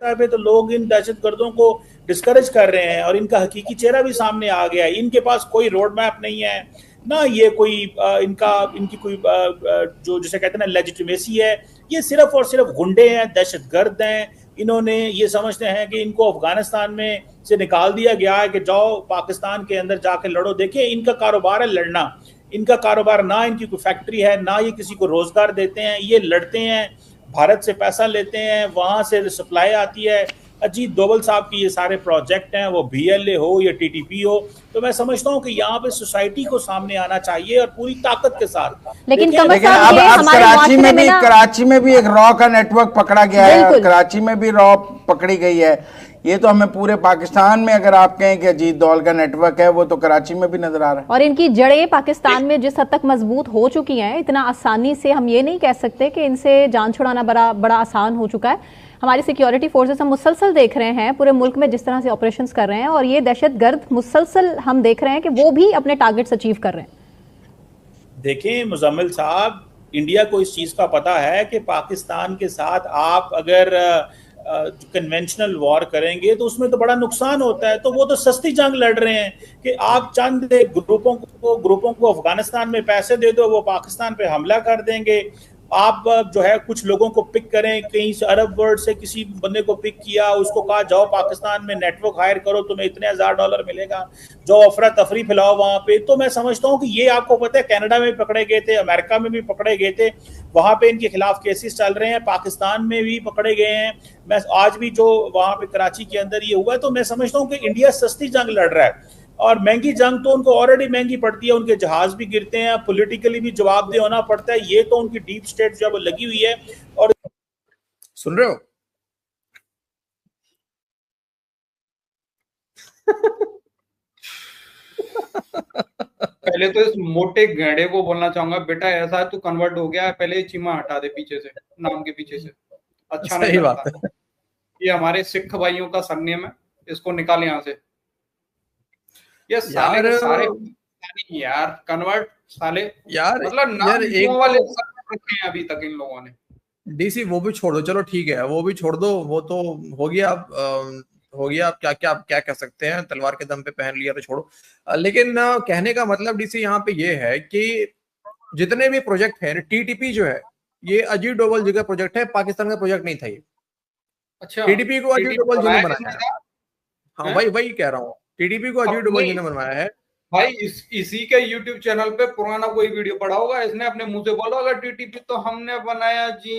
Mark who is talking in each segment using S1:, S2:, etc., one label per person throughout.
S1: पे तो लोग इन दहशतगर्दों को डिस्करेज कर रहे हैं और इनका हकीकी चेहरा भी सामने आ गया है। इनके पास कोई रोड मैप नहीं है ना, ये कोई इनकी कोई जो जिसे कहते हैं ना लेजिटिमेसी है। ये सिर्फ और सिर्फ गुंडे हैं, दहशतगर्द हैं। इन्होंने ये समझते हैं कि इनको अफगानिस्तान में से निकाल दिया गया है कि जाओ पाकिस्तान के अंदर जाके लड़ो। देखिए, इनका कारोबार है लड़ना। इनका कारोबार ना इनकी कोई फैक्ट्री है, ना ये किसी को रोजगार देते हैं। ये लड़ते हैं, भारत से पैसा लेते हैं, वहां से सप्लाई आती है। अजीत डोवल साहब की ये सारे प्रोजेक्ट हैं, वो BLA हो या TTP हो। तो मैं समझता हूँ कि यहाँ पे सोसाइटी को सामने आना चाहिए और पूरी ताकत के साथ।
S2: लेकिन
S3: लेकिन अब कराची में भी एक रॉ का नेटवर्क पकड़ा गया है, कराची में भी रॉ पकड़ी गई है। ये तो हमें पूरे पाकिस्तान में अगर आप कहें कि अजीत डोवल का नेटवर्क है, वो तो कराची में भी नजर आ रहा है।
S2: और इनकी जड़ें पाकिस्तान में जिस हद तक मजबूत हो चुकी हैं, इतना आसानी से हम ये नहीं कह सकते कि इनसे जान छुड़ाना बड़ा आसान हो चुका है। हमारी सिक्योरिटी फोर्सेस हम मुसलसल देख रहे हैं पूरे मुल्क में जिस तरह से ऑपरेशंस कर रहे हैं, और ये दहशतगर्द मुसलसल हम देख रहे हैं कि वो भी अपने टारगेट्स अचीव कर रहे हैं।
S1: देखें मुजम्मिल साहब, इंडिया को इस चीज का पता है कि पाकिस्तान के साथ आप अगर कन्वेंशनल वॉर करेंगे तो उसमें तो बड़ा नुकसान होता है। तो वो तो सस्ती जंग लड़ रहे हैं कि आप चंद ग्रुपों को अफगानिस्तान में पैसे दे दो, वो पाकिस्तान पे हमला कर देंगे। आप जो है कुछ लोगों को पिक करें, कहीं से अरब वर्ल्ड से किसी बंदे को पिक किया, उसको कहा जाओ पाकिस्तान में नेटवर्क हायर करो, तुम्हें इतने $1000 मिलेगा, जो अफरा तफरी फैलाओ वहां पे। तो मैं समझता हूँ कि ये आपको पता है कनाडा में भी पकड़े गए थे, अमेरिका में भी पकड़े गए थे, वहां पे इनके खिलाफ केसेस चल रहे हैं, पाकिस्तान में भी पकड़े गए हैं। मैं आज भी जो वहां पे कराची के अंदर ये हुआ है, तो मैं समझता हूँ कि इंडिया सस्ती जंग लड़ रहा है और महंगी जंग तो उनको ऑलरेडी महंगी पड़ती है। उनके जहाज भी गिरते हैं, पॉलिटिकली भी जवाबदेह होना पड़ता है। ये तो उनकी डीप स्टेट जब लगी हुई है। और
S4: सुन रहे हो
S5: पहले तो इस मोटे गेंडे को बोलना चाहूंगा, बेटा ऐसा है तू कन्वर्ट हो गया है, पहले चीमा हटा दे पीछे से, नाम के पीछे से। अच्छा नहीं लगता। ये हमारे सिख भाइयों का सरनेम है, इसको निकाल यहाँ से। ये साले के सारे यार कन्वर्ट साले
S4: यार,
S5: मतलब नाम एक वाले रखे हैं अभी तक इन लोगों ने।
S4: डीसी वो भी छोड़ दो, चलो ठीक है वो भी छोड़ दो, वो तो हो गया। हो गया, आप क्या कह सकते हैं, तलवार के दम पे पहन लिया तो छोड़ो। लेकिन कहने का मतलब डीसी यहाँ पे ये है कि जितने भी प्रोजेक्ट है, TTP जो है ये अजीत डोवल जी का प्रोजेक्ट है, पाकिस्तान का प्रोजेक्ट नहीं था ये।
S5: अच्छा,
S4: TTP को अजीत डोवल जी ने बनाया है। हाँ वही कह रहा हूँ, TTP को अजीत डोवल जी ने बनवाया है।
S5: भाई इसी के YouTube चैनल पे पुराना कोई वीडियो पड़ा होगा, इसने अपने मुंह से बोला होगा TTP तो हमने बनाया जी।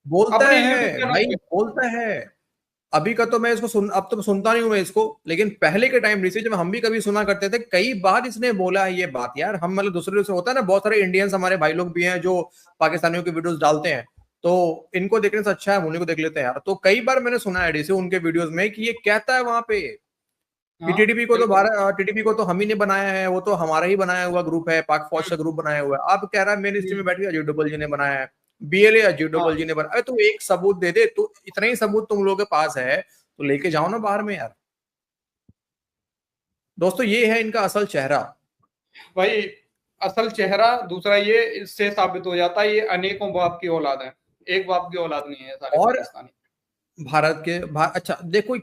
S4: बोलता है भाई, बोलता है। अभी का तो मैं इसको अब तो सुनता नहीं हूं मैं इसको, लेकिन पहले के टाइम जब हम भी कभी सुना करते थे, कई बार इसने बोला है ये बात। यार हम मतलब दूसरे से होता है ना, बहुत सारे इंडियंस हमारे भाई लोग भी हैं जो पाकिस्तानियों के वीडियोस डालते हैं, तो इनको देखने से अच्छा है उन्हीं को देख लेते हैं यार। तो कई बार मैंने सुना है डीसी उनके वीडियोस में कि ये कहता है वहां पे TTP को तो हम ही ने बनाया है, वो तो हमारा ही बनाया हुआ ग्रुप है, पाक फौज का ग्रुप बनाया हुआ है। आप कह रहा है मेन स्ट्रीम में बैठ के अजीत डोवल जी ने बनाया है, BLA अजीत डोवल जी ने बनाया। तू एक सबूत दे दे, तो इतना ही सबूत तुम लोगों के पास है तो लेके जाओ ना बाहर में यार। दोस्तों ये है इनका असल चेहरा
S5: भाई, असल चेहरा। दूसरा ये इससे साबित हो जाता है ये अनेकों बाप की औलाद है, एक बाप की औलाद नहीं है सारे
S4: और
S5: पाकिस्तानी।
S4: भारत के अच्छा देखो,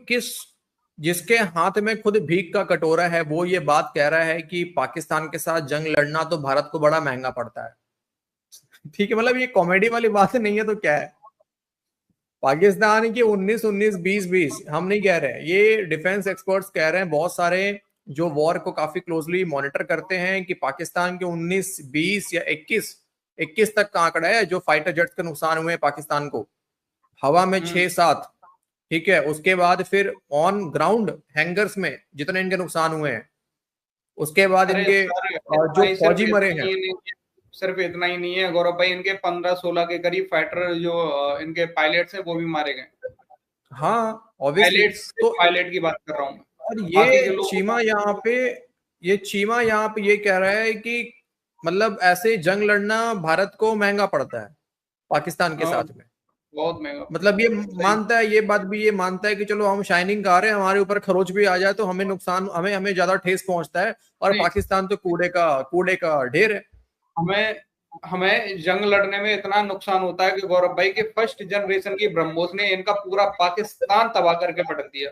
S4: जिसके हाथ में खुद भीख का कटोरा है वो ये बात कह रहा है कि पाकिस्तान के साथ जंग लड़ना तो भारत को बड़ा महंगा पड़ता है। ठीक है, मतलब ये कॉमेडी वाली बात नहीं है तो क्या है। पाकिस्तान की 19-19 20-20 हम नहीं कह रहे, ये डिफेंस एक्सपर्ट्स कह रहे हैं, बहुत सारे जो वॉर को काफी क्लोजली मॉनिटर करते हैं, कि पाकिस्तान के 19, 20 या 21 तक का आंकड़ा है जो फाइटर जेट्स के नुकसान हुए पाकिस्तान को। हवा में 6-7, ठीक है। उसके बाद फिर ऑन ग्राउंड हैंगर्स में जितने इनके नुकसान हुए हैं, उसके बाद इनके जो फौजी मरे हैं।
S5: सिर्फ इतना ही नहीं है गौरव भाई, इनके 15-16 के करीब फाइटर जो इनके पायलट्स हैं वो भी मारे गए।
S4: हाँ ऑब्वियसली,
S5: तो पायलट की बात कर रहा हूँ।
S4: और ये चीमा यहाँ पे ये कह रहा है कि मतलब ऐसे जंग लड़ना भारत को महंगा पड़ता है पाकिस्तान के साथ में,
S5: बहुत महंगा।
S4: मतलब ये मानता है, ये बात भी ये मानता है कि चलो हम शाइनिंग कार है, हमारे ऊपर खरोच भी आ जाए तो हमें नुकसान, हमें ज्यादा ठेस पहुंचता है, और पाकिस्तान तो कूड़े का ढेर है।
S5: हमें हमें जंग लड़ने में इतना नुकसान होता है कि गौरव भाई के फर्स्ट जनरेशन की ब्रह्मोस ने इनका पूरा पाकिस्तान तबाह करके पटक दिया।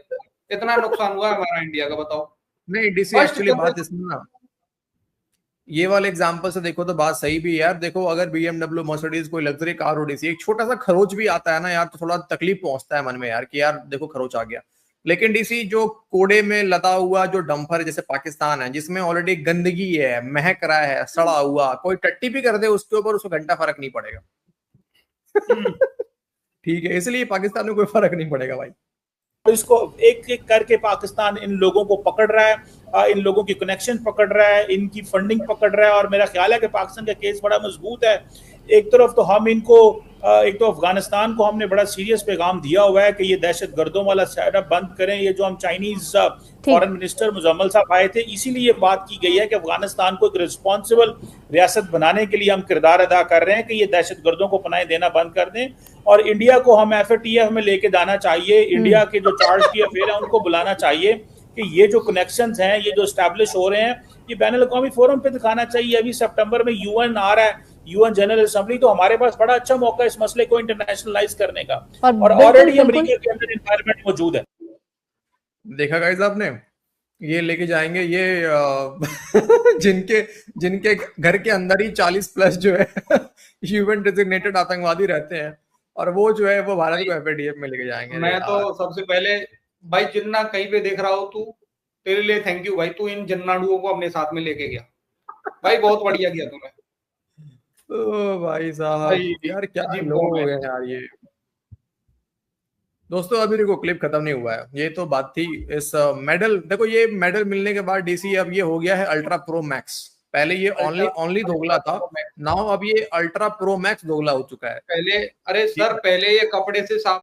S5: इतना नुकसान हुआ है हमारा इंडिया का, बताओ।
S4: नहीं डीसी एक्चुअली बात इसमें ना, ये वाले एग्जांपल से देखो तो बात सही भी है यार। देखो अगर BMW मर्सिडीज कोई लग्जरी कार हो, डीसी एक छोटा सा खरोच भी आता है ना यार, तो थोड़ा तकलीफ पहुंचता है मन में यार कि यार देखो खरोच आ गया। लेकिन डीसी जो कोड़े में लदा हुआ जो डंपर है जैसे पाकिस्तान है, जिसमें ऑलरेडी गंदगी है, महक रहा है, सड़ा हुआ, कोई टट्टी भी कर दे उसके ऊपर, उसको घंटा फर्क नहीं पड़ेगा। ठीक है, इसलिए पाकिस्तान में कोई फर्क नहीं पड़ेगा भाई।
S1: इसको एक एक करके पाकिस्तान इन लोगों को पकड़ रहा है, इन लोगों की कनेक्शन पकड़ रहा है, इनकी फंडिंग पकड़ रहा है। और मेरा ख्याल है कि पाकिस्तान का केस बड़ा मजबूत है। एक तरफ तो हम इनको, एक तो अफगानिस्तान को हमने बड़ा सीरियस पैगाम दिया हुआ है कि ये दहशत गर्दों वाला सेटअप बंद करें। ये जो हम चाइनीज फॉरेन मिनिस्टर मुजम्मल साहब आए थे, इसीलिए ये बात की गई है कि अफगानिस्तान को एक रिस्पॉन्सिबल रियासत बनाने के लिए हम किरदार अदा कर रहे हैं कि ये दहशत गर्दों को पनाह देना बंद कर दें। और इंडिया को हम FATF में लेके जाना चाहिए। इंडिया के जो चार्ज की अफेयर है उनको बुलाना चाहिए कि ये जो कनेक्शंस हैं, ये जो स्टैब्लिश हो रहे हैं, ये बैनुल-अक़वामी फोरम पे दिखाना चाहिए। अभी सितंबर में UN आ रहा है, UN जनरल असेंबली, तो हमारे पास बड़ा अच्छा मौका है इस मसले को इंटरनेशनलाइज करने का। और ऑलरेडी अमेरिका के अंदर एनवायरनमेंट मौजूद है।
S4: देखा गाइस आपने, ये लेके जाएंगे ये जिनके घर के अंदर ही 40+ जो है UN डेजिग्नेटेड आतंकवादी रहते हैं, और वो जो है वो भारत को FATF में लेके जाएंगे।
S5: मैं तो सबसे पहले भाई, जिन्ना कहीं पे देख रहा हो तू, तेरे लिए थैंक यू भाई, तू इन जन्नाडुओं को अपने साथ में लेके गया भाई, बहुत बढ़िया किया तूने।
S4: ओ भाई साहब यार क्या लोग हो गए यार ये। दोस्तों अभी देखो क्लिप खत्म नहीं हुआ है, ये तो बात थी इस मेडल। देखो ये मेडल मिलने के बाद डीसी अब ये हो गया है अल्ट्रा प्रो मैक्स। पहले ये ओनली दोगला था, नाउ अब ये अल्ट्रा प्रो मैक्स दोगला हो चुका है।
S5: पहले, अरे सर, पहले ये कपड़े से साफ